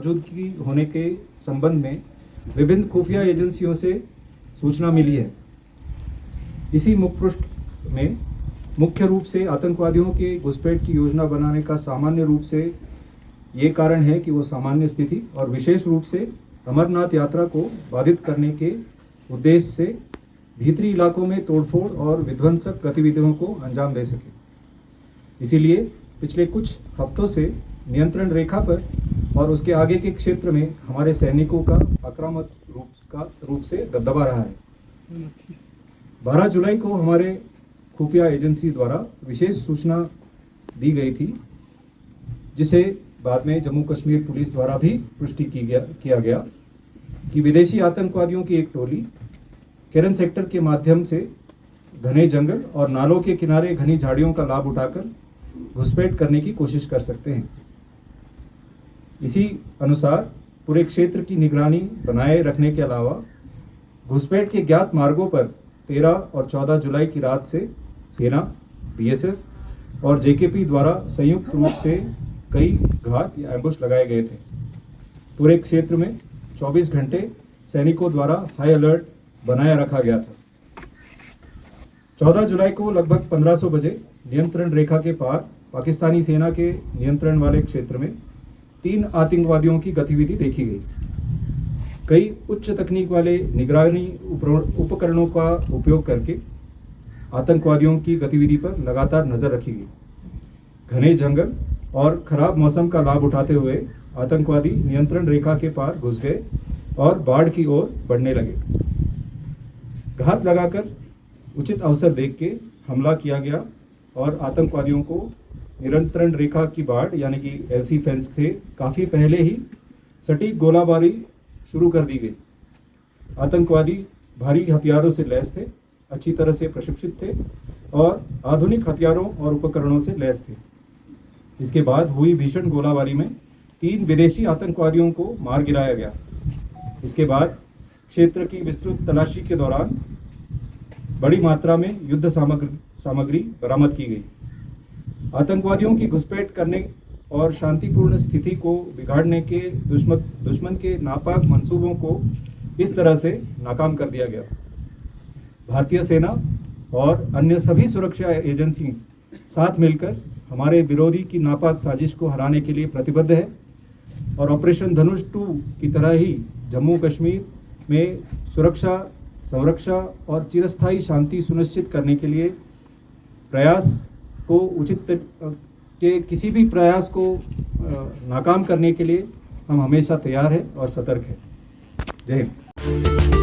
मौजूदगी होने के संबंध में विभिन्न खुफिया एजेंसियों से सूचना मिली है। इसी मुखपृष्ठ में मुख्य रूप से आतंकवादियों के घुसपैठ की योजना बनाने का सामान्य रूप से ये कारण है कि वो सामान्य स्थिति और विशेष रूप से अमरनाथ यात्रा को बाधित करने के उद्देश्य से भीतरी इलाकों में तोड़फोड़ और विध्वंसक गतिविधियों को अंजाम दे सके। इसीलिए पिछले कुछ हफ्तों से नियंत्रण रेखा पर और उसके आगे के क्षेत्र में हमारे सैनिकों का आक्रामक रूप से दबदबा रहा है। 12 जुलाई को हमारे खुफिया एजेंसी द्वारा विशेष सूचना दी गई थी, जिसे बाद में जम्मू कश्मीर पुलिस द्वारा भी पुष्टि किया गया कि विदेशी आतंकवादियों की एक टोली केरन सेक्टर के माध्यम से घने जंगल और नालों के किनारे घनी झाड़ियों का लाभ उठाकर घुसपैठ करने की कोशिश कर सकते हैं। इसी अनुसार पूरे क्षेत्र की निगरानी बनाए रखने के अलावा घुसपैठ के ज्ञात मार्गों पर 13 और 14 जुलाई की रात से सेना, बीएसएफ और जेकेपी द्वारा संयुक्त रूप से कई घात या एम्बुश लगाए गए थे। पूरे क्षेत्र में 24 घंटे सैनिकों द्वारा हाई अलर्ट बनाया रखा गया था। 14 जुलाई को लगभग 1500 बजे नियंत्रण रेखा के पार पाकिस्तानी सेना के नियंत्रण वाले क्षेत्र में 3 आतंकवादियों की गतिविधि देखी गई। कई उच्च तकनीक वाले निगरानी उपकरणों का उपयोग करके आतंकवादियों की गतिविधि पर लगातार नजर रखी गई। घने जंगल और खराब मौसम का लाभ उठाते हुए आतंकवादी नियंत्रण रेखा के पार घुस गए और बाढ़ की ओर बढ़ने लगे। घात लगाकर उचित अवसर देख के हमला किया गया और आतंकवादियों को नियंत्रण रेखा की बाढ़ यानी कि एलसी फेंस से काफ़ी पहले ही सटीक गोलाबारी शुरू कर दी गई। आतंकवादी भारी हथियारों से लैस थे, अच्छी तरह से प्रशिक्षित थे और आधुनिक हथियारों और उपकरणों से लैस थे। इसके बाद हुई भीषण गोलाबारी में 3 विदेशी आतंकवादियों को मार गिराया गया। इसके बाद क्षेत्र की विस्तृत तलाशी के दौरान बड़ी मात्रा में युद्ध सामग्री बरामद की गई। आतंकवादियों की घुसपैठ करने और शांतिपूर्ण स्थिति को बिगाड़ने के दुश्मन के नापाक मंसूबों को इस तरह से नाकाम कर दिया गया। भारतीय सेना और अन्य सभी सुरक्षा एजेंसी साथ मिलकर हमारे विरोधी की नापाक साजिश को हराने के लिए प्रतिबद्ध है और ऑपरेशन धनुष 2 की तरह ही जम्मू कश्मीर में सुरक्षा, संरक्षा और चिरस्थायी शांति सुनिश्चित करने के लिए किसी भी प्रयास को नाकाम करने के लिए हम हमेशा तैयार हैं और सतर्क हैं। जय हिंद।